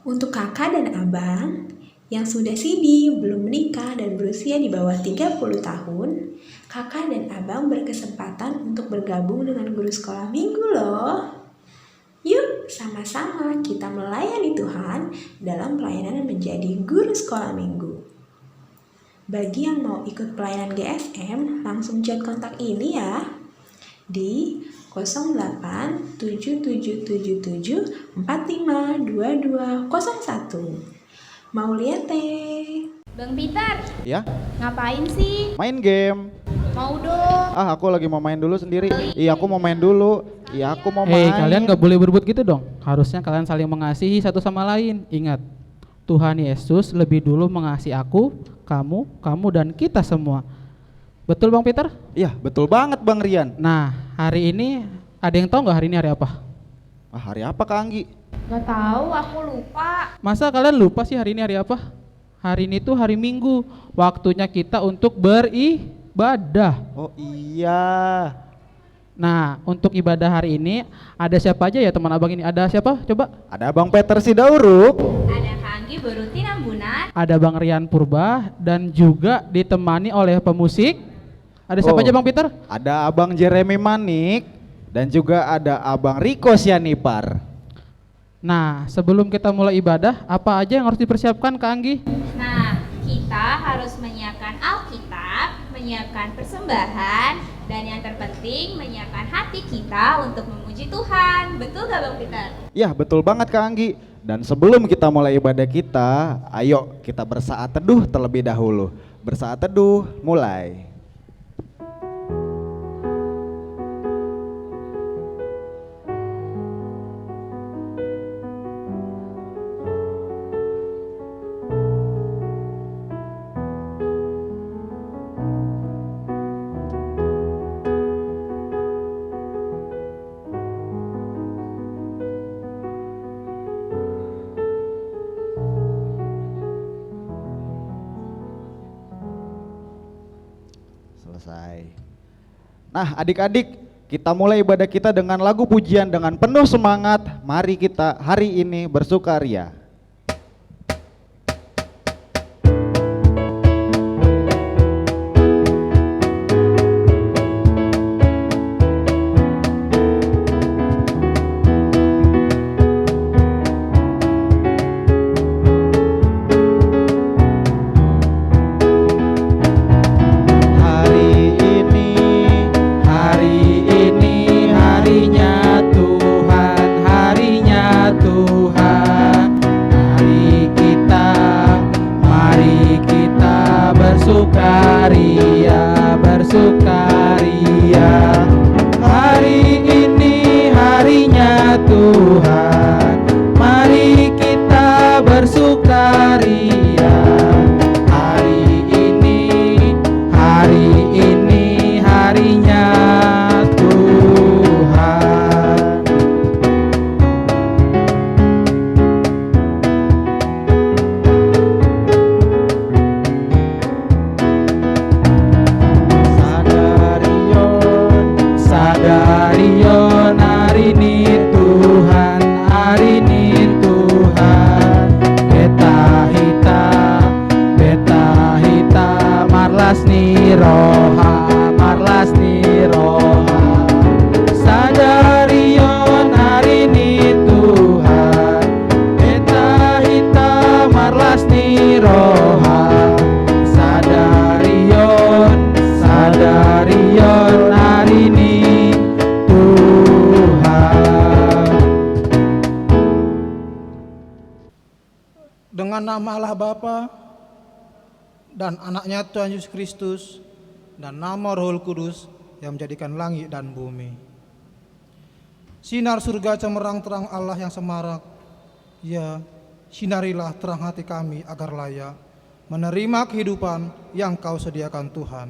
Untuk kakak dan abang yang sudah sidi, belum menikah dan berusia di bawah 30 tahun, kakak dan abang berkesempatan untuk bergabung dengan guru sekolah minggu loh. Yuk, sama-sama kita melayani Tuhan dalam pelayanan menjadi guru sekolah minggu. Bagi yang mau ikut pelayanan GSM, langsung chat kontak ini ya di 087777452201. Mau lihat teh? Bang Peter, Ya, ngapain sih? main game. Mau dong. Aku lagi mau main dulu sendiri. Iya, aku mau main dulu. Iya, aku mau main. Kalian gak boleh berebut gitu dong. Harusnya kalian saling mengasihi satu sama lain. Ingat, Tuhan Yesus lebih dulu mengasihi aku, kamu dan kita semua. Betul Bang Peter? Iya, betul banget Bang Rian. Nah, hari ini ada yang tahu nggak hari ini hari apa? Hari apa Kak Anggi? Gak tahu, aku lupa. Masa kalian lupa sih hari ini hari apa? Hari ini tuh hari Minggu. Waktunya kita untuk beribadah. Oh iya. Nah, untuk ibadah hari ini ada siapa aja ya teman abang ini? Ada siapa? Coba. Ada Bang Peter Sidauruk. Ada Kak Anggi Berutin Ambunan. Ada Bang Rian Purba dan juga ditemani oleh pemusik. Ada siapa aja Bang Peter? Ada Abang Jeremy Manik dan juga ada Abang Riko Sianipar. Nah, sebelum kita mulai ibadah, apa aja yang harus dipersiapkan Kak Anggi? Nah, kita harus menyiapkan Alkitab, menyiapkan persembahan, dan yang terpenting menyiapkan hati kita untuk memuji Tuhan. Betul gak Bang Peter? Ya, betul banget Kak Anggi. Dan sebelum kita mulai ibadah kita, ayo kita bersaat teduh terlebih dahulu. Bersaat teduh, mulai. Selesai. Nah, adik-adik, kita mulai ibadah kita dengan lagu pujian dengan penuh semangat. Mari kita hari ini bersukaria. Dengan nama Allah Bapa dan anaknya Tuhan Yesus Kristus dan nama Roh Kudus yang menjadikan langit dan bumi. Sinar surga cemerlang terang Allah yang semarak. Ya, sinarilah terang hati kami agar layak menerima kehidupan yang Kau sediakan Tuhan.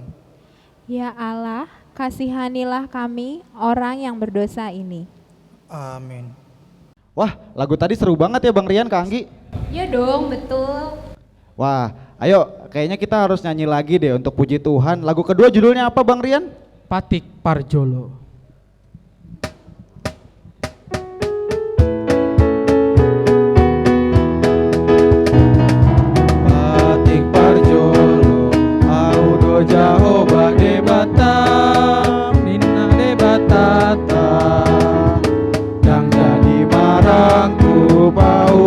Ya Allah, kasihanilah kami orang yang berdosa ini. Amin. Wah, lagu tadi seru banget ya Bang Rian, Kak Anggi. Ya dong, betul. Wah, ayo kayaknya kita harus nyanyi lagi deh untuk puji Tuhan. Lagu kedua judulnya apa Bang Rian? Patik Parjolo.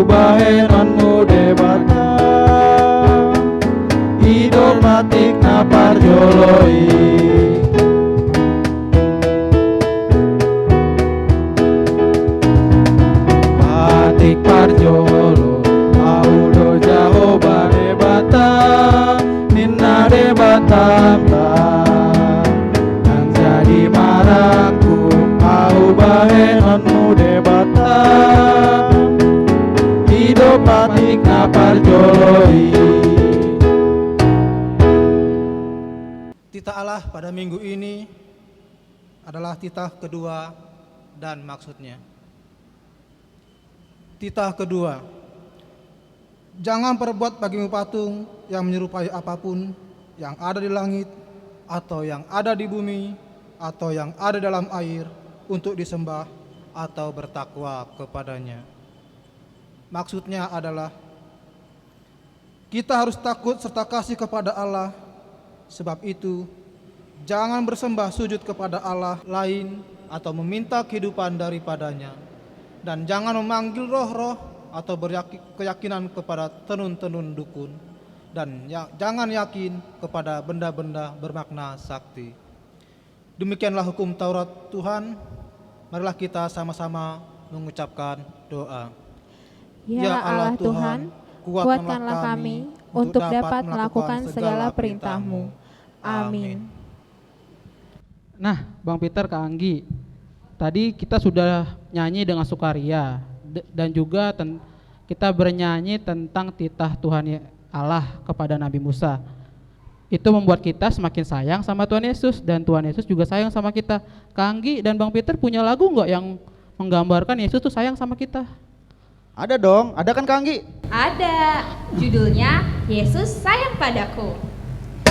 bahenon mude bata hidup matik na parjoloi matik parjolo audo jaho bade bata ninna de batam yang jadi marangku au bahenon mude bata hidup matik na parjoloi. Titah Allah pada minggu ini adalah titah kedua dan maksudnya. Titah kedua, jangan perbuat bagimu patung yang menyerupai apapun yang ada di langit atau yang ada di bumi atau yang ada dalam air untuk disembah atau bertakwa kepadanya. Maksudnya adalah kita harus takut serta kasih kepada Allah. Sebab itu, jangan bersembah sujud kepada Allah lain atau meminta kehidupan daripadanya. Dan jangan memanggil roh-roh atau berkeyakinan kepada tenun-tenun dukun. Dan jangan yakin kepada benda-benda bermakna sakti. Demikianlah hukum Taurat Tuhan. Marilah kita sama-sama mengucapkan doa. Ya Allah Tuhan, kuatkanlah kami untuk dapat melakukan segala perintah-Mu. Amin. Nah, Bang Peter, Kak Anggi, tadi kita sudah nyanyi dengan sukaria dan juga kita bernyanyi tentang titah Tuhan Allah kepada Nabi Musa. Itu membuat kita semakin sayang sama Tuhan Yesus dan Tuhan Yesus juga sayang sama kita. Kak Anggi dan Bang Peter punya lagu nggak yang menggambarkan Yesus tuh sayang sama kita? Ada dong, ada kan Kak Anggi? Ada, judulnya Yesus Sayang Padaku.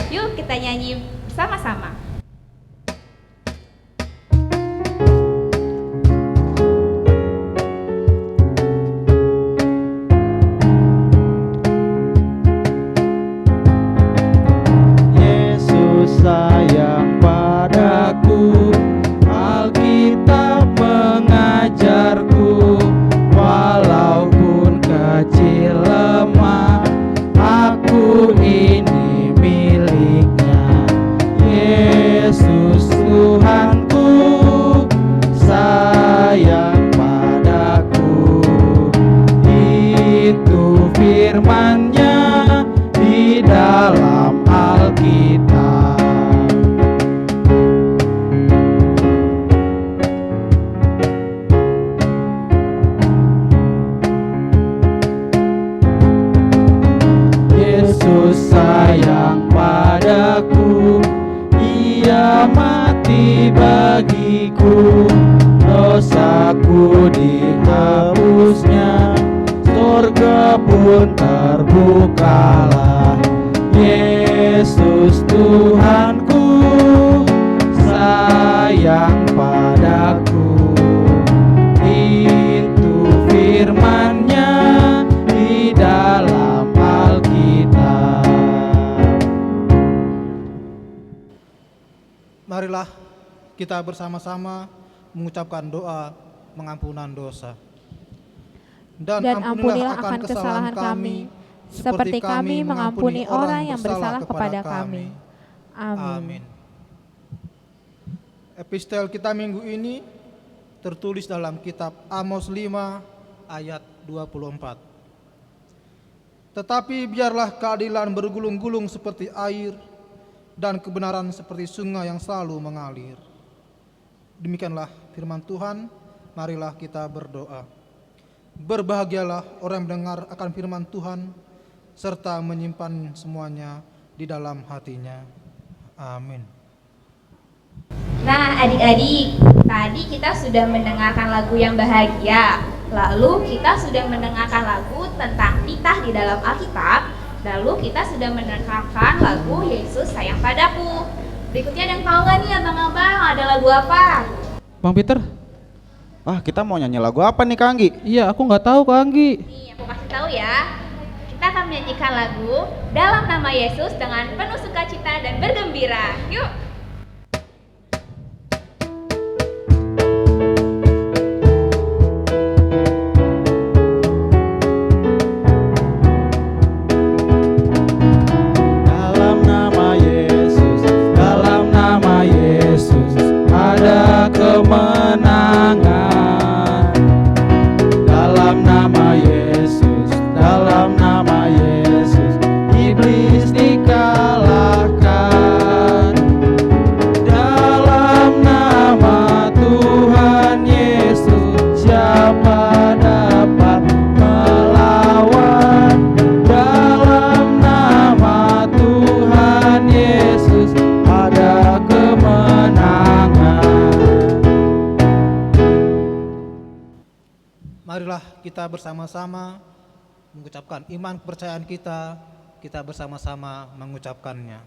Yuk kita nyanyi bersama-sama. Yesus sayang padaku, Alkitab mengajarku, walaupun kecil lemah, aku ini miliknya. Yesus Tuhanku sayang padaku, itu firman-Nya di dalam Alkitab. Yesus sayang padaku, Ia mati bagiku, dosaku dihapusnya, surga pun terbukalah. Yesus Tuhanku sayang padaku, itu firman-Nya di dalam Alkitab. Marilah kita bersama-sama mengucapkan doa pengampunan dosa. Dan ampunilah akan kesalahan kami, seperti kami mengampuni orang yang bersalah kepada kami. Amin. Epistel kita minggu ini tertulis dalam kitab Amos 5 ayat 24. Tetapi biarlah keadilan bergulung-gulung seperti air dan kebenaran seperti sungai yang selalu mengalir. Demikianlah firman Tuhan, marilah kita berdoa. Berbahagialah orang yang mendengar akan firman Tuhan serta menyimpan semuanya di dalam hatinya. Amin. Nah adik-adik, tadi kita sudah mendengarkan lagu yang bahagia. Lalu kita sudah mendengarkan lagu tentang titah di dalam Alkitab. Lalu kita sudah mendengarkan lagu Yesus Sayang Padaku. Berikutnya ada yang tahu gak nih abang-abang ada lagu apa? Bang Peter? Wah, kita mau nyanyi lagu apa nih Kak Anggi? Iya, aku nggak tahu Kak Anggi. Nih aku kasih tahu ya. Kita akan menyanyikan lagu Dalam Nama Yesus dengan penuh sukacita dan bergembira. Yuk. kita bersama-sama mengucapkan iman kepercayaan kita bersama-sama mengucapkannya.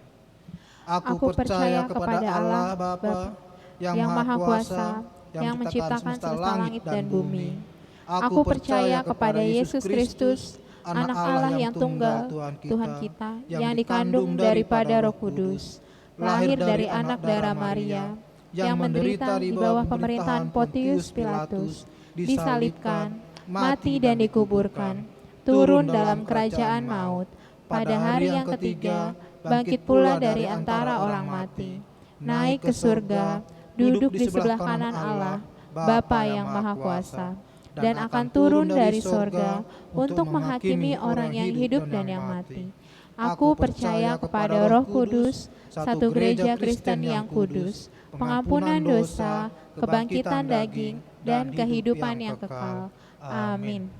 Aku percaya kepada Allah Bapa yang Maha Kuasa, yang menciptakan semesta langit dan bumi. Aku percaya kepada Yesus Kristus, Anak Allah yang tunggal, Tuhan kita, yang dikandung daripada Roh Kudus, lahir dari anak darah Maria, yang menderita di bawah pemerintahan Pontius Pilatus, disalibkan, mati dan dikuburkan, turun dalam kerajaan maut, pada hari yang ketiga bangkit pula dari antara orang mati, naik ke surga, duduk di sebelah kanan Allah, Bapa yang Maha Kuasa, dan akan turun dari sorga untuk menghakimi orang yang hidup dan yang mati. Aku percaya kepada Roh Kudus, satu gereja Kristen yang kudus, pengampunan dosa, kebangkitan daging, dan kehidupan yang kekal. Amin.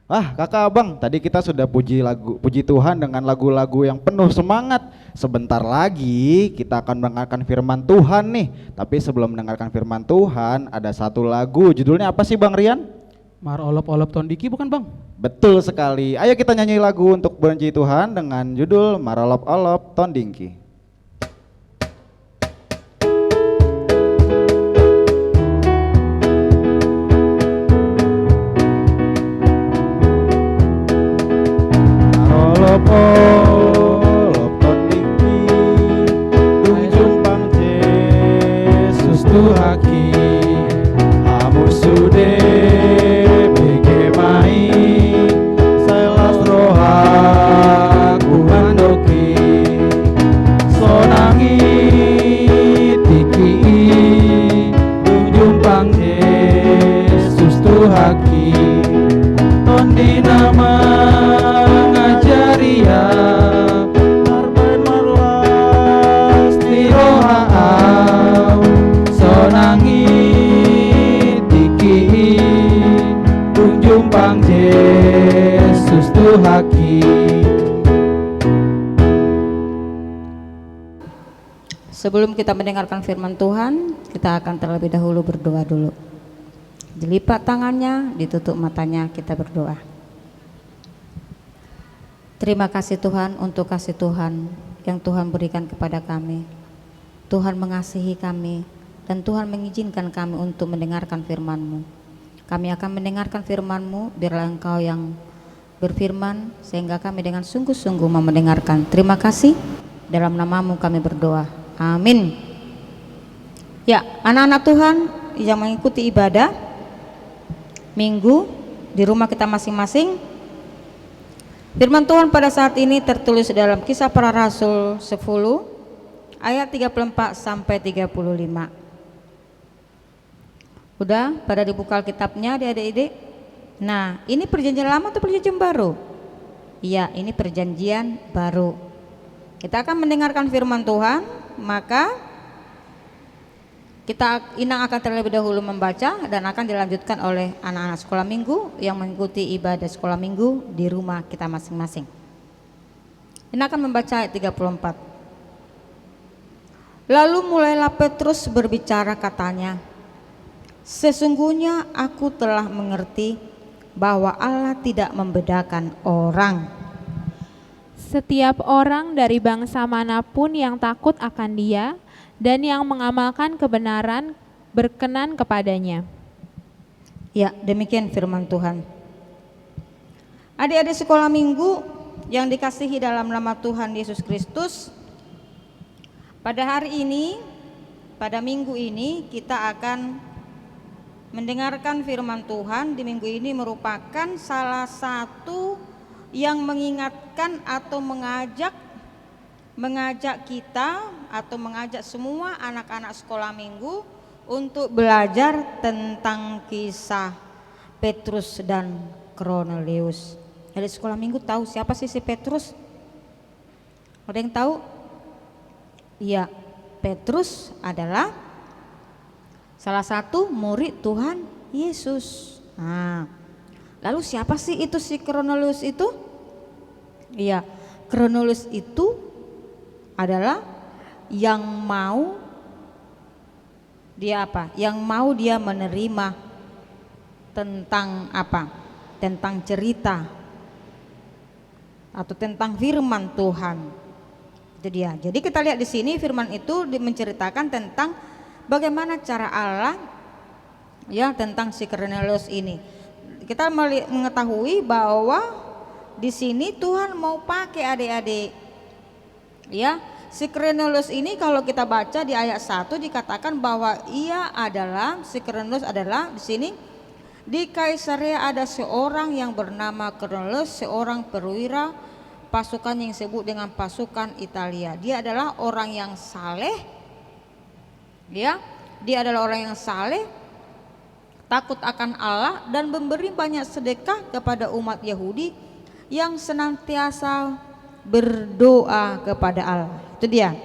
Kakak abang, tadi kita sudah puji Tuhan dengan lagu-lagu yang penuh semangat. Sebentar lagi kita akan mendengarkan firman Tuhan nih. Tapi sebelum mendengarkan firman Tuhan, ada satu lagu, judulnya apa sih Bang Rian? Mar olop-olop tondiki bukan Bang? Betul sekali. Ayo kita nyanyi lagu untuk puji Tuhan dengan judul Mar olop-olop tondiki. Olop tondiki tujumpang Yesus Tuhaki amu sude bekemai selas roha kuhandoki sonangi tiki tujumpang Yesus Tuhaki tondi nama ngajaria tarben marlas di rohaau sonangi tiki tunjumpang Yesus Tuhaki. Sebelum kita mendengarkan firman Tuhan, kita akan terlebih dahulu berdoa dulu. Dilipat tangannya, ditutup matanya, kita berdoa. Terima kasih Tuhan untuk kasih Tuhan yang Tuhan berikan kepada kami. Tuhan mengasihi kami dan Tuhan mengizinkan kami untuk mendengarkan firman-Mu. Kami akan mendengarkan firman-Mu, biarlah Engkau yang berfirman sehingga kami dengan sungguh-sungguh mau mendengarkan. Terima kasih, dalam nama-Mu kami berdoa. Amin. Ya, anak-anak Tuhan yang mengikuti ibadah Minggu di rumah kita masing-masing, firman Tuhan pada saat ini tertulis dalam Kisah Para Rasul 10 ayat 34 sampai 35. Udah pada dibuka Alkitabnya adik-adik? Nah, ini perjanjian lama atau perjanjian baru? Iya, ini perjanjian baru. Kita akan mendengarkan firman Tuhan, maka Inang akan terlebih dahulu membaca dan akan dilanjutkan oleh anak-anak sekolah minggu yang mengikuti ibadah sekolah minggu di rumah kita masing-masing. Inang akan membaca ayat 34. Lalu mulailah Petrus berbicara, katanya, sesungguhnya aku telah mengerti bahwa Allah tidak membedakan orang. Setiap orang dari bangsa manapun yang takut akan Dia dan yang mengamalkan kebenaran berkenan kepadanya. Ya, demikian firman Tuhan. Adik-adik sekolah minggu yang dikasihi dalam nama Tuhan Yesus Kristus, pada hari ini, pada minggu ini kita akan mendengarkan firman Tuhan. Di minggu ini merupakan salah satu yang mengingatkan atau mengajak kita atau mengajak semua anak-anak sekolah minggu untuk belajar tentang kisah Petrus dan Kornelius. Dari sekolah minggu tahu siapa sih si Petrus? Ada yang tahu? Iya, Petrus adalah salah satu murid Tuhan Yesus. Nah, lalu siapa sih itu si Kornelius itu? Iya, Kornelius itu adalah yang mau Dia apa? Yang mau dia menerima tentang apa? Tentang cerita atau tentang firman Tuhan. Itu dia. Jadi kita lihat di sini firman itu menceritakan tentang bagaimana cara Allah ya tentang si Kornelius ini. Kita mengetahui bahwa di sini Tuhan mau pakai adik-adik. Ya, si Kornelius ini kalau kita baca di ayat 1 dikatakan bahwa si Kornelius adalah di sini di Kaisarea ada seorang yang bernama Kornelius, seorang perwira pasukan yang disebut dengan pasukan Italia. Dia adalah orang yang saleh. Ya, dia adalah orang yang saleh, takut akan Allah dan memberi banyak sedekah kepada umat Yahudi yang senantiasa berdoa kepada Allah. Itu dia.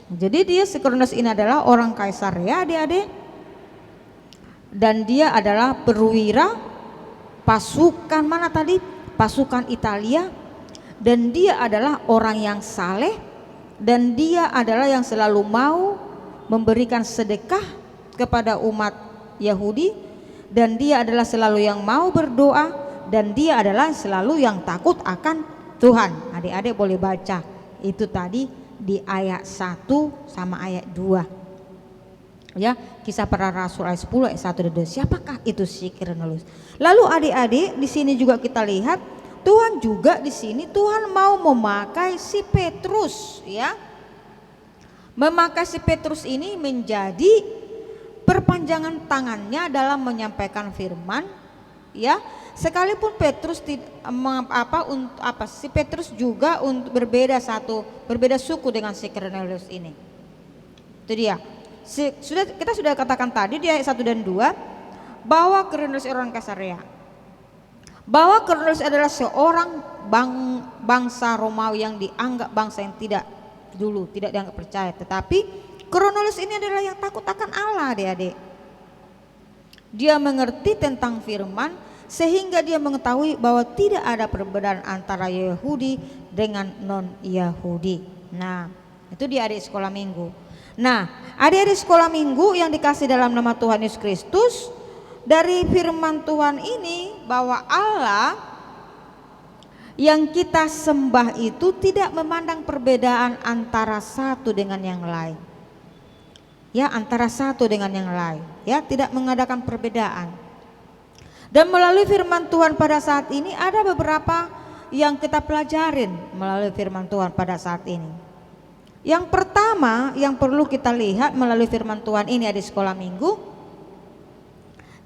Jadi dia si Kornelius ini adalah orang Kaisarea, adik-adik, dan dia adalah perwira pasukan mana tadi? Pasukan Italia, dan dia adalah orang yang saleh, dan dia adalah yang selalu mau memberikan sedekah kepada umat Yahudi, dan dia adalah selalu yang mau berdoa, dan dia adalah selalu yang takut akan Tuhan. Adik-adik boleh baca itu tadi di ayat 1 sama ayat 2. Ya, Kisah Para Rasul ayat 10 ayat 1 dan 2. Siapakah itu si Kornelius? Lalu adik-adik di sini juga kita lihat Tuhan juga di sini Tuhan mau memakai si Petrus, ya. Memakai si Petrus ini menjadi perpanjangan tangannya dalam menyampaikan firman, ya. Sekalipun Petrus si Petrus juga untuk berbeda suku dengan si Kornelius ini. Itu dia. Kita sudah katakan tadi di ayat 1 dan 2 bahwa Kornelius orang Kaisarea. Bahwa Kornelius adalah seorang bangsa Romawi yang dianggap bangsa yang tidak dianggap percaya, tetapi Kornelius ini adalah yang takut akan Allah, adik-adik. Dia mengerti tentang firman sehingga dia mengetahui bahwa tidak ada perbedaan antara Yahudi dengan non-Yahudi. Nah, itu dia adik sekolah minggu. Nah, adik-adik sekolah minggu yang dikasih dalam nama Tuhan Yesus Kristus, dari firman Tuhan ini bahwa Allah yang kita sembah itu tidak memandang perbedaan antara satu dengan yang lain. Ya, antara satu dengan yang lain, ya, tidak mengadakan perbedaan. Dan melalui firman Tuhan pada saat ini ada beberapa yang kita pelajarin melalui firman Tuhan pada saat ini. Yang pertama yang perlu kita lihat melalui firman Tuhan ini di sekolah minggu,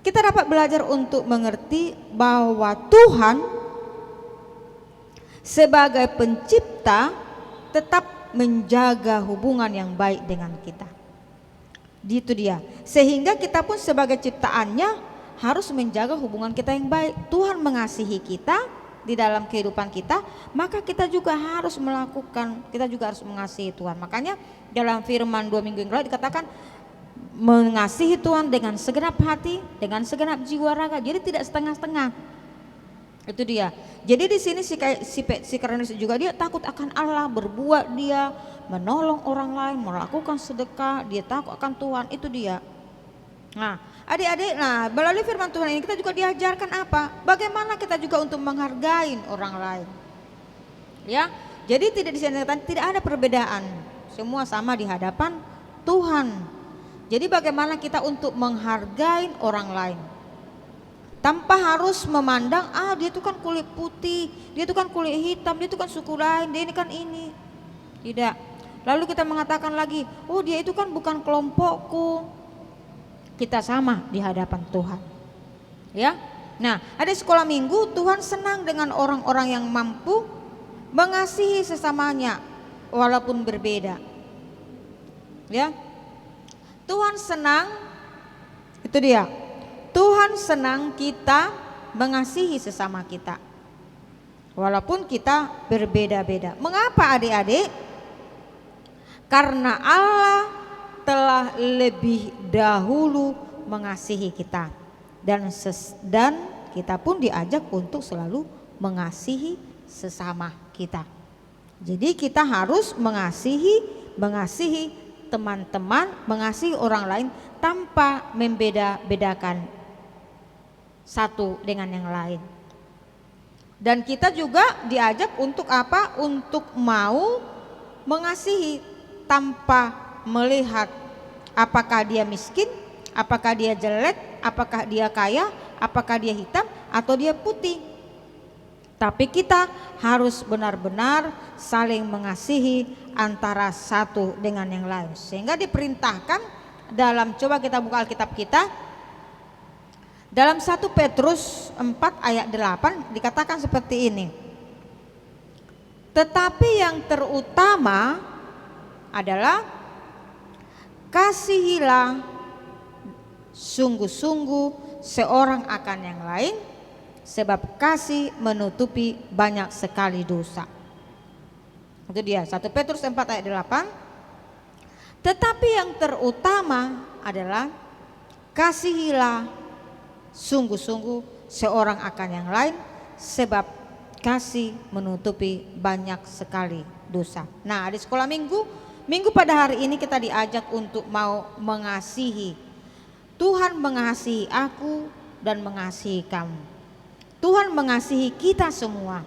kita dapat belajar untuk mengerti bahwa Tuhan sebagai pencipta tetap menjaga hubungan yang baik dengan kita. Itu dia. Sehingga kita pun sebagai ciptaannya harus menjaga hubungan kita yang baik. Tuhan mengasihi kita di dalam kehidupan kita, maka kita juga harus mengasihi Tuhan. Makanya dalam firman 2 minggu yang lalu dikatakan mengasihi Tuhan dengan segenap hati, dengan segenap jiwa raga. Jadi tidak setengah-setengah. Itu dia. Jadi di sini si Kornelius juga dia takut akan Allah, berbuat dia menolong orang lain, melakukan sedekah, dia takut akan Tuhan. Itu dia. Nah, adik-adik, melalui firman Tuhan ini kita juga diajarkan apa? Bagaimana kita juga untuk menghargai orang lain. Ya. Jadi tidak ada perbedaan. Semua sama di hadapan Tuhan. Jadi bagaimana kita untuk menghargai orang lain? Tanpa harus memandang dia itu kan kulit putih, dia itu kan kulit hitam, dia itu kan suku lain, dia ini kan ini. Tidak. Lalu kita mengatakan lagi, dia itu kan bukan kelompokku. Kita sama di hadapan Tuhan. Ya. Nah, ada sekolah minggu Tuhan senang dengan orang-orang yang mampu mengasihi sesamanya walaupun berbeda. Ya. Tuhan senang, itu dia. Tuhan senang kita mengasihi sesama kita walaupun kita berbeda-beda. Mengapa adik-adik? Karena Allah telah lebih dahulu mengasihi kita dan kita pun diajak untuk selalu mengasihi sesama kita. Jadi kita harus mengasihi teman-teman, mengasihi orang lain tanpa membeda-bedakan satu dengan yang lain. Dan kita juga diajak untuk apa? Untuk mau mengasihi tanpa melihat apakah dia miskin, apakah dia jelek, apakah dia kaya, apakah dia hitam atau dia putih. Tapi kita harus benar-benar saling mengasihi antara satu dengan yang lain. Sehingga diperintahkan dalam, coba kita buka Alkitab kita, dalam 1 Petrus 4 ayat 8 dikatakan seperti ini. Tetapi yang terutama adalah kasihilah sungguh-sungguh seorang akan yang lain, sebab kasih menutupi banyak sekali dosa. Itu dia 1 Petrus 4 ayat 8. Tetapi yang terutama adalah kasihilah sungguh-sungguh seorang akan yang lain, sebab kasih menutupi banyak sekali dosa. Nah, di sekolah minggu pada hari ini kita diajak untuk mau mengasihi. Tuhan mengasihi aku dan mengasihi kamu. Tuhan mengasihi kita semua.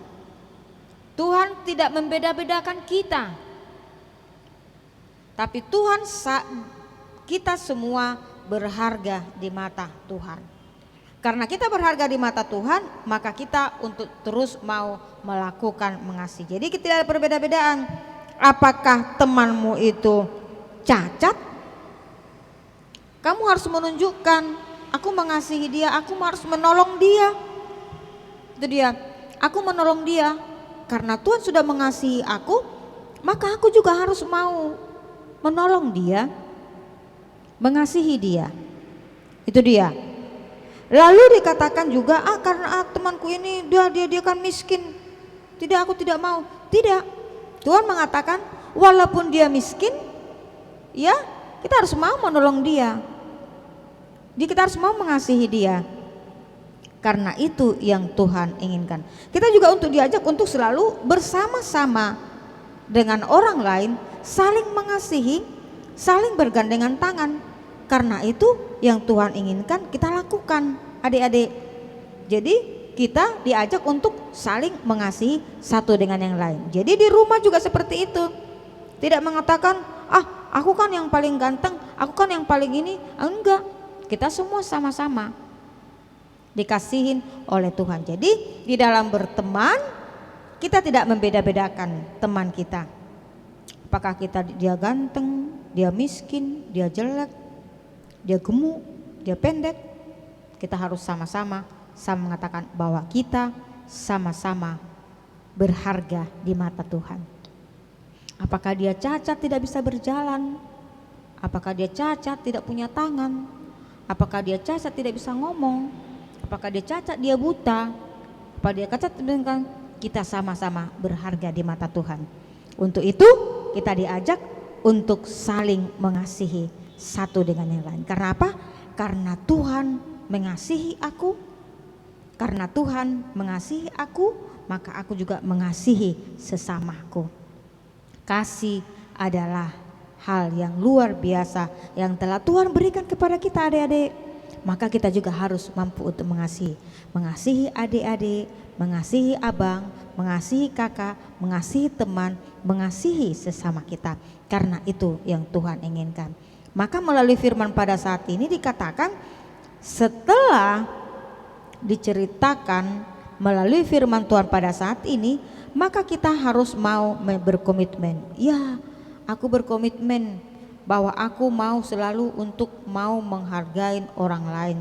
Tuhan tidak membeda-bedakan kita. Tapi Tuhan, kita semua berharga di mata Tuhan. Karena kita berharga di mata Tuhan, maka kita untuk terus mau melakukan mengasihi. Jadi kita tidak ada perbeda-bedaan. Apakah temanmu itu cacat? Kamu harus menunjukkan, aku mengasihi dia, aku harus menolong dia. Itu dia, aku menolong dia. Karena Tuhan sudah mengasihi aku, maka aku juga harus mau menolong dia, mengasihi dia. Itu dia. Lalu dikatakan juga, karena temanku ini dia kan miskin, tidak, aku tidak mau. Tidak, Tuhan mengatakan walaupun dia miskin, ya kita harus mau menolong dia. Kita harus mau mengasihi dia. Karena itu yang Tuhan inginkan. Kita juga untuk diajak untuk selalu bersama-sama dengan orang lain, saling mengasihi, saling bergandengan tangan. Karena itu yang Tuhan inginkan kita lakukan, adik-adik. Jadi kita diajak untuk saling mengasihi satu dengan yang lain. Jadi di rumah juga seperti itu. Tidak mengatakan, aku kan yang paling ganteng, aku kan yang paling ini. Enggak, kita semua sama-sama dikasihin oleh Tuhan. Jadi di dalam berteman kita tidak membeda-bedakan teman kita. Apakah dia ganteng, dia miskin, dia jelek, dia gemuk, dia pendek. Kita harus sama-sama mengatakan bahwa kita sama-sama berharga di mata Tuhan. Apakah dia cacat tidak bisa berjalan? Apakah dia cacat tidak punya tangan? Apakah dia cacat tidak bisa ngomong? Apakah dia cacat dia buta? Apakah dia cacat? Kita sama-sama berharga di mata Tuhan. Untuk itu kita diajak untuk saling mengasihi satu dengan yang lain. Karena apa? Karena Tuhan mengasihi aku. Karena Tuhan mengasihi aku, maka aku juga mengasihi sesamaku. Kasih adalah hal yang luar biasa yang telah Tuhan berikan kepada kita, adik-adik. Maka kita juga harus mampu untuk mengasihi. Mengasihi adik-adik, mengasihi abang, mengasihi kakak, mengasihi teman, mengasihi sesama kita. Karena itu yang Tuhan inginkan. Maka melalui firman pada saat ini dikatakan, setelah diceritakan melalui firman Tuhan pada saat ini, maka kita harus mau berkomitmen. Ya, aku berkomitmen bahwa aku mau selalu untuk mau menghargai orang lain.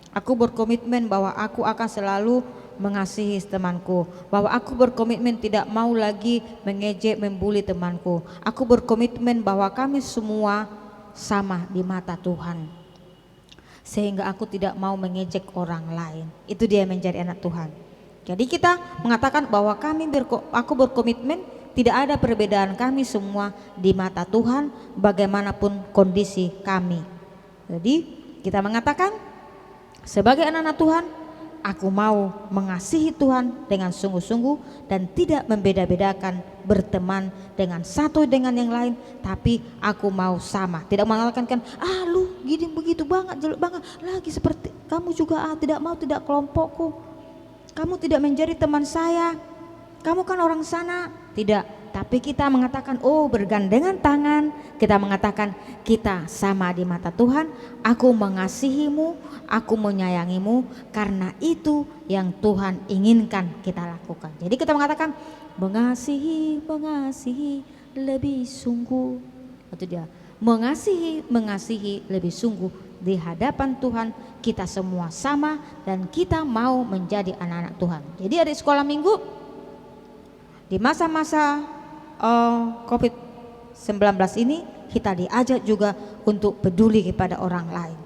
Aku berkomitmen bahwa aku akan selalu mengasihi temanku, bahwa aku berkomitmen tidak mau lagi mengejek, membuli temanku. Aku berkomitmen bahwa kami semua sama di mata Tuhan, sehingga aku tidak mau mengejek orang lain. Itu dia menjadi anak Tuhan. Jadi kita mengatakan bahwa aku berkomitmen tidak ada perbedaan kami semua di mata Tuhan bagaimanapun kondisi kami. Jadi kita mengatakan sebagai anak-anak Tuhan, aku mau mengasihi Tuhan dengan sungguh-sungguh dan tidak membeda-bedakan berteman dengan satu dengan yang lain, tapi aku mau sama. Tidak mengatakan kan, lu gini begitu banget, jelek banget, lagi seperti kamu juga tidak mau, tidak kelompokku, kamu tidak menjadi teman saya, kamu kan orang sana. Tidak, tapi kita mengatakan bergandengan tangan, kita mengatakan kita sama di mata Tuhan. Aku mengasihimu, aku menyayangimu, karena itu yang Tuhan inginkan kita lakukan. Jadi kita mengatakan mengasihi lebih sungguh. Itu dia, mengasihi lebih sungguh. Di hadapan Tuhan kita semua sama dan kita mau menjadi anak-anak Tuhan. Jadi ada sekolah minggu di masa-masa COVID-19 ini, kita diajak juga untuk peduli kepada orang lain.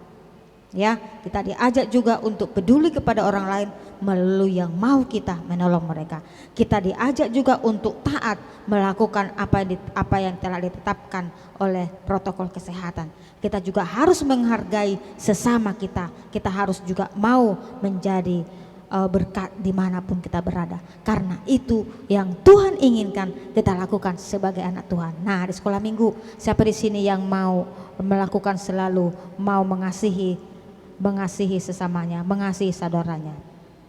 Ya, kita diajak juga untuk peduli kepada orang lain melalui yang mau kita menolong mereka. Kita diajak juga untuk taat melakukan apa yang telah ditetapkan oleh protokol kesehatan. Kita juga harus menghargai sesama kita. Kita harus juga mau menjadi berkat dimanapun kita berada, karena itu yang Tuhan inginkan kita lakukan sebagai anak Tuhan. Nah, di sekolah minggu, siapa di sini yang mau melakukan selalu mau mengasihi sesamanya, mengasihi saudaranya?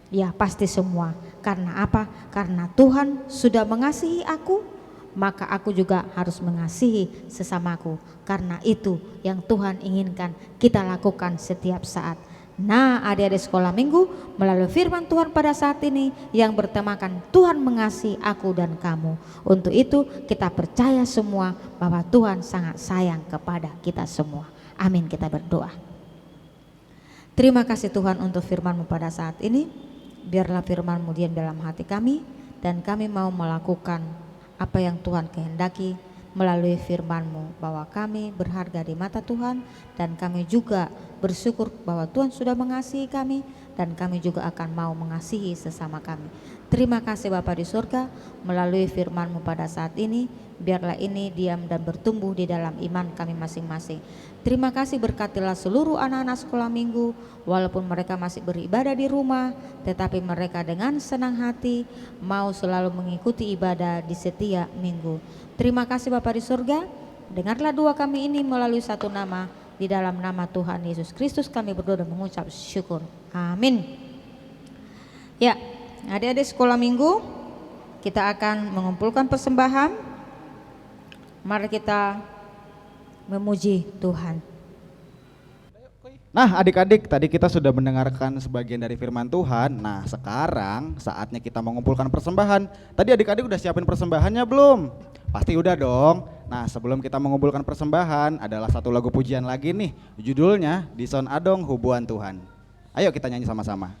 Ya, pasti semua. Karena apa? Karena Tuhan sudah mengasihi aku, maka aku juga harus mengasihi sesamaku. Karena itu yang Tuhan inginkan kita lakukan setiap saat. Nah, adik-adik sekolah minggu, melalui firman Tuhan pada saat ini yang bertemakan Tuhan mengasihi aku dan kamu. Untuk itu kita percaya semua bahwa Tuhan sangat sayang kepada kita semua. Amin, kita berdoa. Terima kasih Tuhan untuk firman-Mu pada saat ini. Biarlah firman-Mu diam dalam hati kami, dan kami mau melakukan apa yang Tuhan kehendaki melalui firman-Mu, bahwa kami berharga di mata Tuhan, dan kami juga bersyukur bahwa Tuhan sudah mengasihi kami, dan kami juga akan mau mengasihi sesama kami. Terima kasih Bapa di surga, melalui firman-Mu pada saat ini, biarlah ini diam dan bertumbuh di dalam iman kami masing-masing. Terima kasih, berkatilah seluruh anak-anak sekolah minggu, walaupun mereka masih beribadah di rumah, tetapi mereka dengan senang hati mau selalu mengikuti ibadah di setiap minggu. Terima kasih Bapa di surga, dengarlah doa kami ini melalui satu nama, di dalam nama Tuhan Yesus Kristus kami berdoa dan mengucap syukur. Amin. Ya, adik-adik sekolah minggu, kita akan mengumpulkan persembahan. Mari kita memuji Tuhan. Nah, adik-adik, tadi kita sudah mendengarkan sebagian dari firman Tuhan. Nah, sekarang saatnya kita mengumpulkan persembahan. Tadi adik-adik udah siapin persembahannya belum? Pasti udah dong. Nah, sebelum kita mengumpulkan persembahan, adalah satu lagu pujian lagi nih. Judulnya Di Son Adong Hubuan Tuhan. Ayo kita nyanyi sama-sama.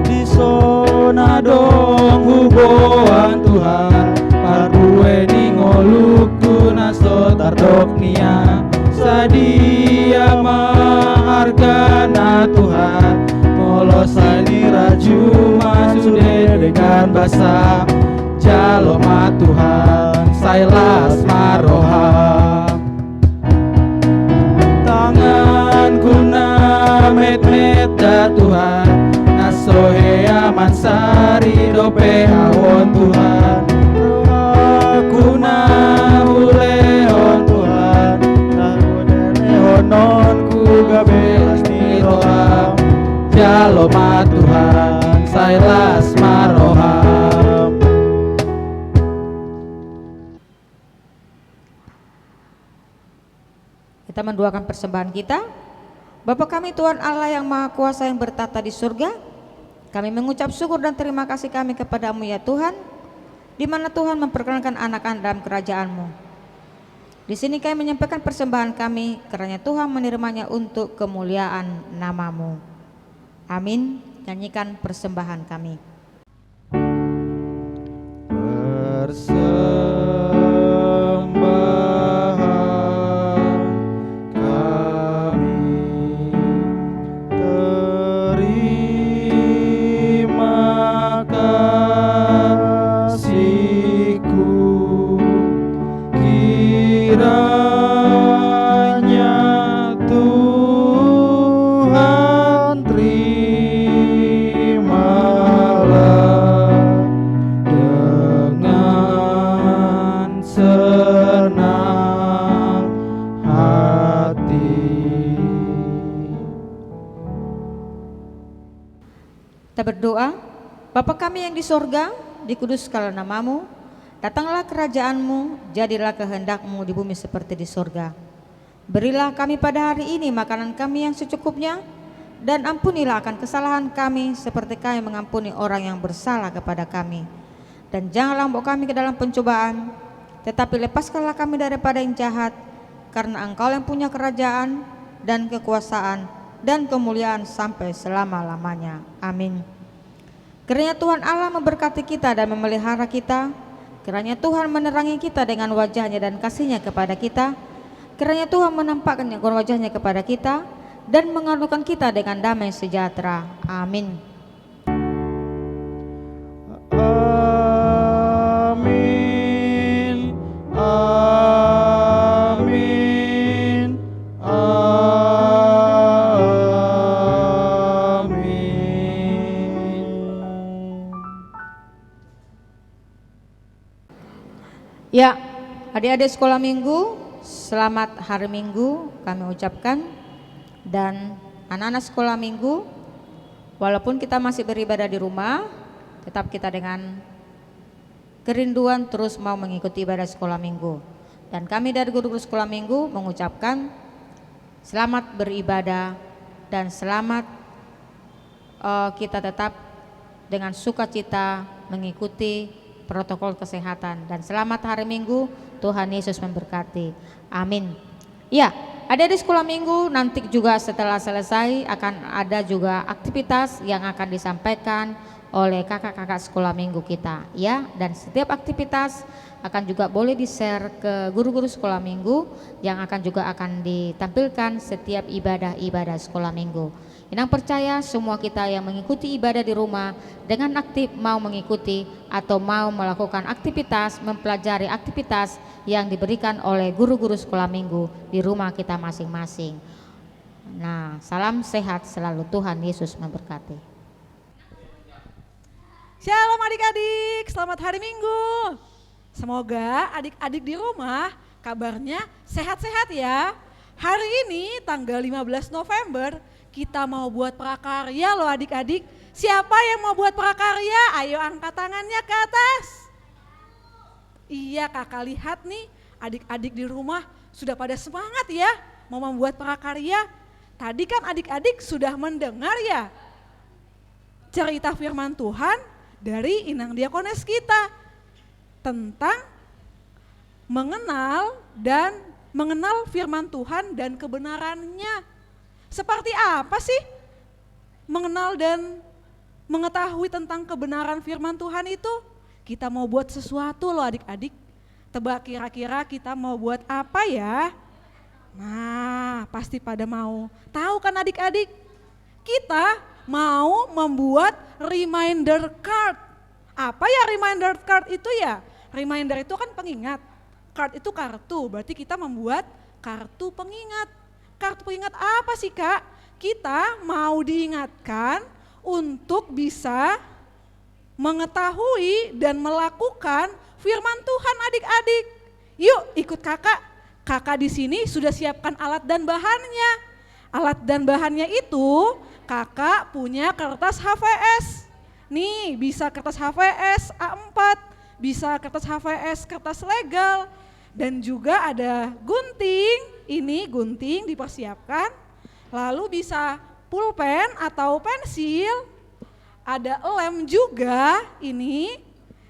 Di son adong hubuan Tuhan, pardueni ngoluku naso tardoknia, sadia mahargana Tuhan, molosani raju masude dengan basa, jaloma Tuhan sailas maroha, tanganku na met-met da Tuhan, nasohe aman sari dope awon Tuhan, rohaku na hulehon Tuhan, nonku gabelas ni roham, jaloma Tuhan sailas maroham. Kita mendoakan persembahan kita. Bapa kami Tuhan Allah yang Maha Kuasa yang bertata di surga, kami mengucap syukur dan terima kasih kami kepadamu ya Tuhan, di mana Tuhan memperkenankan anak-anak dalam kerajaan-Mu. Di sini kami menyampaikan persembahan kami, karena Tuhan menerimanya untuk kemuliaan nama-Mu. Amin. Nyanyikan persembahan kami. Terima kasihku Kiranya Tuhan terimalah dengan senang hati. Kita berdoa. Bapa kami yang di sorga, dikuduskanlah namamu, datanglah kerajaanmu, jadilah kehendakmu di bumi seperti di sorga. Berilah kami pada hari ini makanan kami yang secukupnya, dan ampunilah akan kesalahan kami seperti kami mengampuni orang yang bersalah kepada kami. Dan janganlah membawa kami ke dalam pencobaan, tetapi lepaskanlah kami daripada yang jahat, karena Engkau yang punya kerajaan dan kekuasaan dan kemuliaan sampai selama-lamanya. Amin. Kiranya Tuhan Allah memberkati kita dan memelihara kita. Kiranya Tuhan menerangi kita dengan wajah-Nya dan kasih-Nya kepada kita. Kiranya Tuhan menampakkan wajah-Nya kepada kita dan mengaruniakan kita dengan damai sejahtera. Amin. Amin. Amin. Ya, adik-adik sekolah minggu, selamat hari Minggu kami ucapkan. Dan anak-anak sekolah minggu, walaupun kita masih beribadah di rumah, tetap kita dengan kerinduan terus mau mengikuti ibadah sekolah minggu. Dan kami dari guru-guru sekolah minggu mengucapkan selamat beribadah dan selamat kita tetap dengan sukacita mengikuti protokol kesehatan, dan selamat hari Minggu. Tuhan Yesus memberkati. Amin. Ya, ada di sekolah minggu nanti juga setelah selesai akan ada juga aktivitas yang akan disampaikan oleh kakak-kakak sekolah minggu kita, ya. Dan setiap aktivitas akan juga boleh di-share ke guru-guru sekolah minggu yang akan juga akan ditampilkan setiap ibadah-ibadah sekolah minggu. Yang percaya semua kita yang mengikuti ibadah di rumah dengan aktif mau mengikuti atau mau melakukan aktivitas, mempelajari aktivitas yang diberikan oleh guru-guru sekolah minggu di rumah kita masing-masing. Nah, salam sehat selalu, Tuhan Yesus memberkati. Shalom adik-adik, selamat hari Minggu. Semoga adik-adik di rumah kabarnya sehat-sehat ya. Hari ini tanggal 15 November kita mau buat prakarya loh adik-adik. Siapa yang mau buat prakarya? Ayo angkat tangannya ke atas. Iya, kakak lihat nih adik-adik di rumah sudah pada semangat ya mau membuat prakarya. Tadi kan adik-adik sudah mendengar ya cerita firman Tuhan dari inang diakones kita tentang mengenal firman Tuhan dan kebenarannya. Seperti apa sih mengenal dan mengetahui tentang kebenaran firman Tuhan itu? Kita mau buat sesuatu loh adik-adik. Tebak kira-kira kita mau buat apa ya? Nah, pasti pada mau tahu kan adik-adik? Kita mau membuat reminder card. Apa ya reminder card itu ya? Reminder itu kan pengingat. Card itu kartu, berarti kita membuat kartu pengingat. Kartu pengingat apa sih Kak? Kita mau diingatkan untuk bisa mengetahui dan melakukan firman Tuhan adik-adik. Yuk ikut kakak. Kakak di sini sudah siapkan alat dan bahannya. Alat dan bahannya itu kakak punya kertas HVS. Nih bisa kertas HVS A4, bisa kertas HVS kertas legal. Dan juga ada gunting, ini gunting dipersiapkan. Lalu bisa pulpen atau pensil, ada lem juga ini.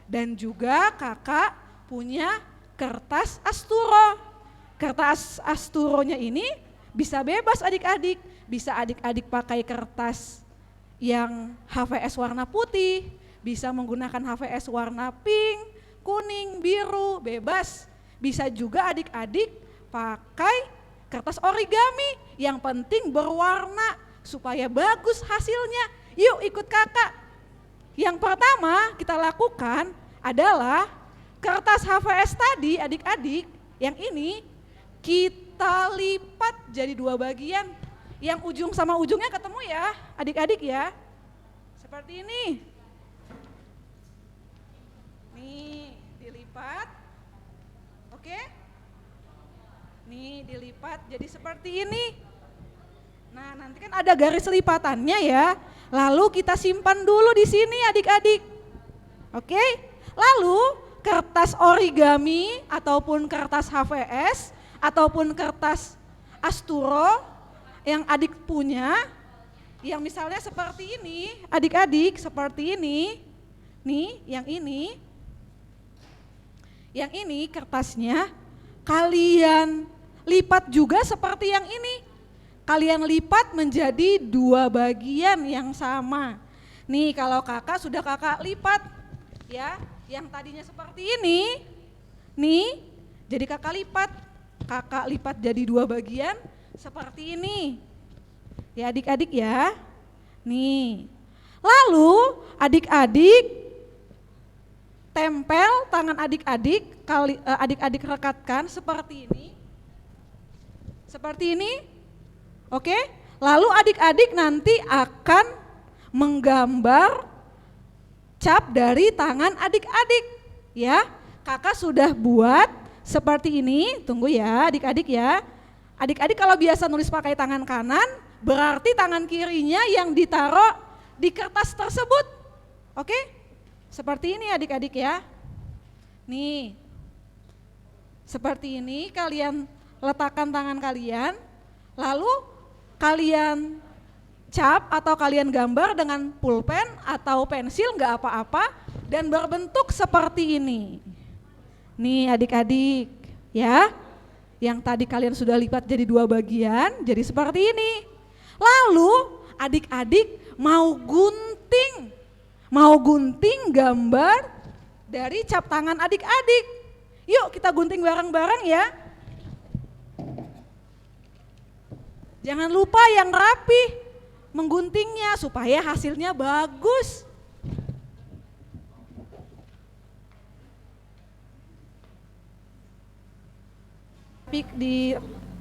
Dan juga kakak punya kertas asturo. Kertas asturonya ini bisa bebas adik-adik. Bisa adik-adik pakai kertas yang HVS warna putih, bisa menggunakan HVS warna pink, kuning, biru, bebas. Bisa juga adik-adik pakai kertas origami, yang penting berwarna supaya bagus hasilnya. Yuk ikut kakak. Yang pertama kita lakukan adalah kertas HVS tadi adik-adik, yang ini kita lipat jadi 2 bagian. Yang ujung sama ujungnya ketemu ya, adik-adik ya. Seperti ini. Nih, dilipat. Oke? Nih, dilipat jadi seperti ini. Nah, nanti kan ada garis lipatannya ya. Lalu kita simpan dulu di sini adik-adik. Oke? Lalu kertas origami ataupun kertas HVS ataupun kertas asturo yang adik punya, yang misalnya seperti ini, adik-adik seperti ini. Nih, yang ini. Yang ini kertasnya kalian lipat juga seperti yang ini. Kalian lipat menjadi 2 bagian yang sama. Nih kalau kakak sudah kakak lipat ya, yang tadinya seperti ini, nih jadi kakak lipat jadi 2 bagian seperti ini. Ya adik-adik ya, nih. Lalu adik-adik tempel tangan adik-adik, adik-adik rekatkan seperti ini. Seperti ini. Oke, lalu adik-adik nanti akan menggambar cap dari tangan adik-adik ya. Kakak sudah buat seperti ini, tunggu ya adik-adik ya. Adik-adik kalau biasa nulis pakai tangan kanan, berarti tangan kirinya yang ditaruh di kertas tersebut. Oke, seperti ini adik-adik ya. Nih, seperti ini kalian letakkan tangan kalian, lalu kalian cap atau kalian gambar dengan pulpen atau pensil nggak apa-apa dan berbentuk seperti ini. Nih adik-adik ya, yang tadi kalian sudah lipat jadi 2 bagian jadi seperti ini. Lalu adik-adik mau gunting gambar dari cap tangan adik-adik. Yuk kita gunting bareng-bareng ya. Jangan lupa yang rapi mengguntingnya supaya hasilnya bagus.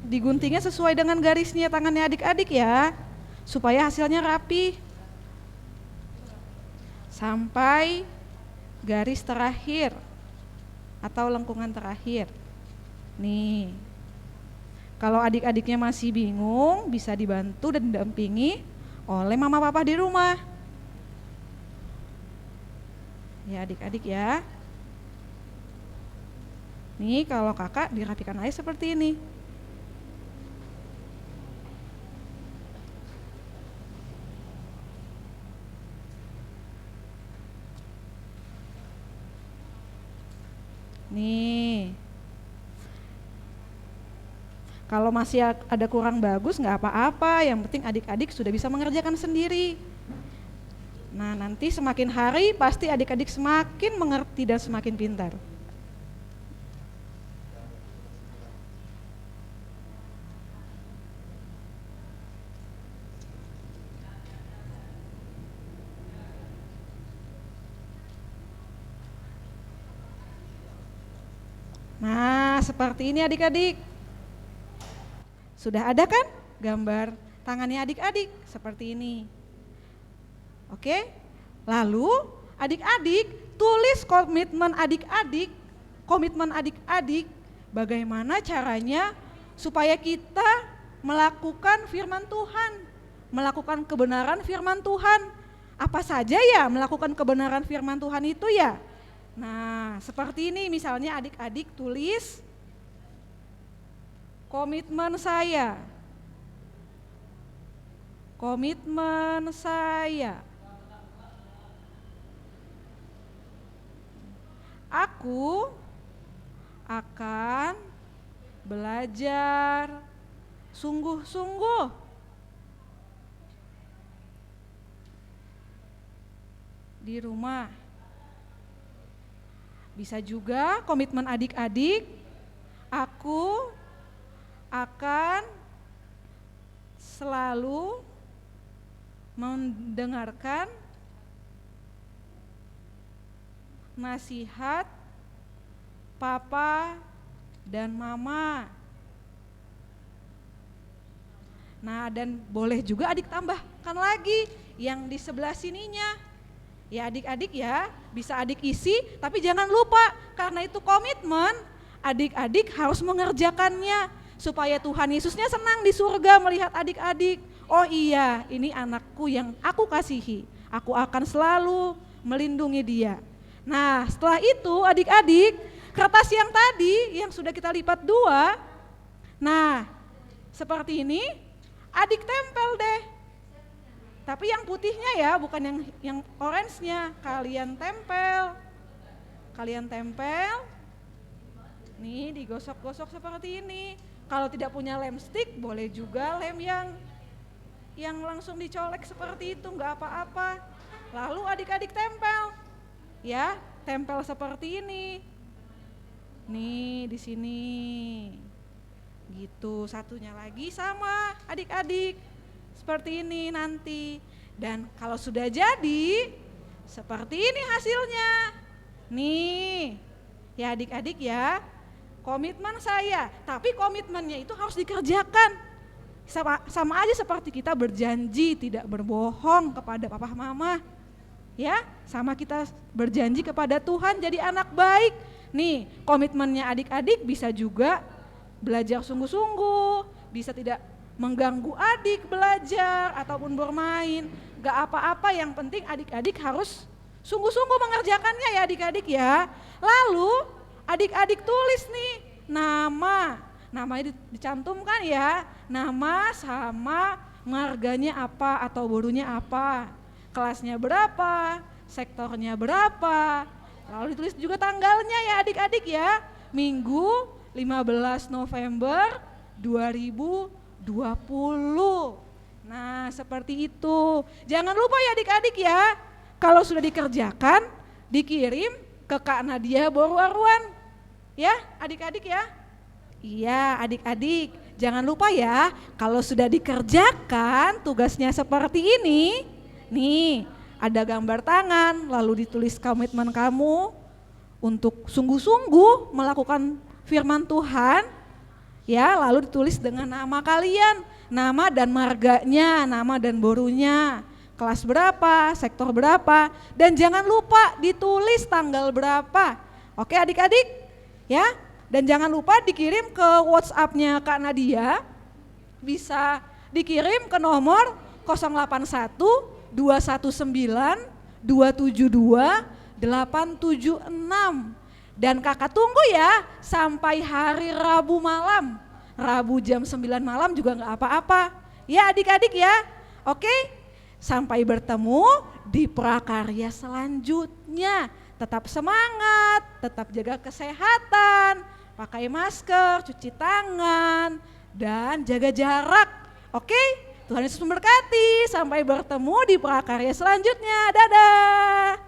Diguntingnya sesuai dengan garisnya tangannya adik-adik ya, supaya hasilnya rapi. Sampai garis terakhir atau lengkungan terakhir. Nih. Kalau adik-adiknya masih bingung, bisa dibantu dan didampingi oleh mama papa di rumah. Ya adik-adik ya. Nih kalau kakak dirapikan aja seperti ini. Nih. Kalau masih ada kurang bagus nggak apa-apa, yang penting adik-adik sudah bisa mengerjakan sendiri. Nah nanti semakin hari pasti adik-adik semakin mengerti dan semakin pintar. Nah seperti ini adik-adik. Sudah ada kan gambar tangannya adik-adik seperti ini. Oke, lalu adik-adik tulis komitmen adik-adik bagaimana caranya supaya kita melakukan firman Tuhan, melakukan kebenaran firman Tuhan. Apa saja ya melakukan kebenaran firman Tuhan itu ya? Nah seperti ini misalnya adik-adik tulis komitmen saya. Komitmen saya. Aku akan belajar sungguh-sungguh di rumah. Bisa juga komitmen adik-adik, aku akan selalu mendengarkan nasihat papa dan mama. Nah, dan boleh juga adik tambahkan lagi yang di sebelah sininya. Ya adik-adik ya, bisa adik isi, tapi jangan lupa karena itu komitmen, adik-adik harus mengerjakannya supaya Tuhan Yesusnya senang di surga melihat adik-adik. Oh iya, ini anakku yang aku kasihi, aku akan selalu melindungi dia. Nah, setelah itu adik-adik, kertas yang tadi yang sudah kita lipat 2, nah seperti ini, adik tempel deh. Tapi yang putihnya ya, bukan yang orange-nya. Kalian tempel. Nih digosok-gosok seperti ini. Kalau tidak punya lem stick, boleh juga lem yang langsung dicolek seperti itu, nggak apa-apa. Lalu adik-adik tempel. Ya, tempel seperti ini. Nih di sini. Gitu, satunya lagi sama adik-adik. Seperti ini nanti. Dan kalau sudah jadi, seperti ini hasilnya. Nih, ya adik-adik ya, komitmen saya. Tapi komitmennya itu harus dikerjakan. Sama aja seperti kita berjanji tidak berbohong kepada papa mama. Ya, sama kita berjanji kepada Tuhan jadi anak baik. Nih, komitmennya adik-adik bisa juga belajar sungguh-sungguh, bisa tidak mengganggu adik belajar ataupun bermain, gak apa-apa, yang penting adik-adik harus sungguh-sungguh mengerjakannya ya adik-adik ya. Lalu adik-adik tulis nih namanya dicantumkan ya, nama sama marganya apa atau borunya apa, kelasnya berapa, sektornya berapa, lalu ditulis juga tanggalnya ya adik-adik ya, Minggu 15 November 2020. Nah seperti itu. Jangan lupa ya adik-adik ya, kalau sudah dikerjakan dikirim ke Kak Nadia Borwaruan. Ya adik-adik ya. Iya adik-adik, jangan lupa ya, kalau sudah dikerjakan tugasnya seperti ini, nih ada gambar tangan, lalu ditulis komitmen kamu untuk sungguh-sungguh melakukan firman Tuhan. Ya, lalu ditulis dengan nama kalian, nama dan marganya, nama dan borunya, kelas berapa, sektor berapa, dan jangan lupa ditulis tanggal berapa. Oke adik-adik, ya, dan jangan lupa dikirim ke WhatsApp-nya Kak Nadia, bisa dikirim ke nomor 081 219 272 876. Dan kakak tunggu ya sampai hari Rabu malam. Rabu jam 9 malam juga gak apa-apa. Ya adik-adik ya. Oke, sampai bertemu di prakarya selanjutnya. Tetap semangat, tetap jaga kesehatan, pakai masker, cuci tangan, dan jaga jarak. Oke, Tuhan Yesus memberkati. Sampai bertemu di prakarya selanjutnya. Dadah.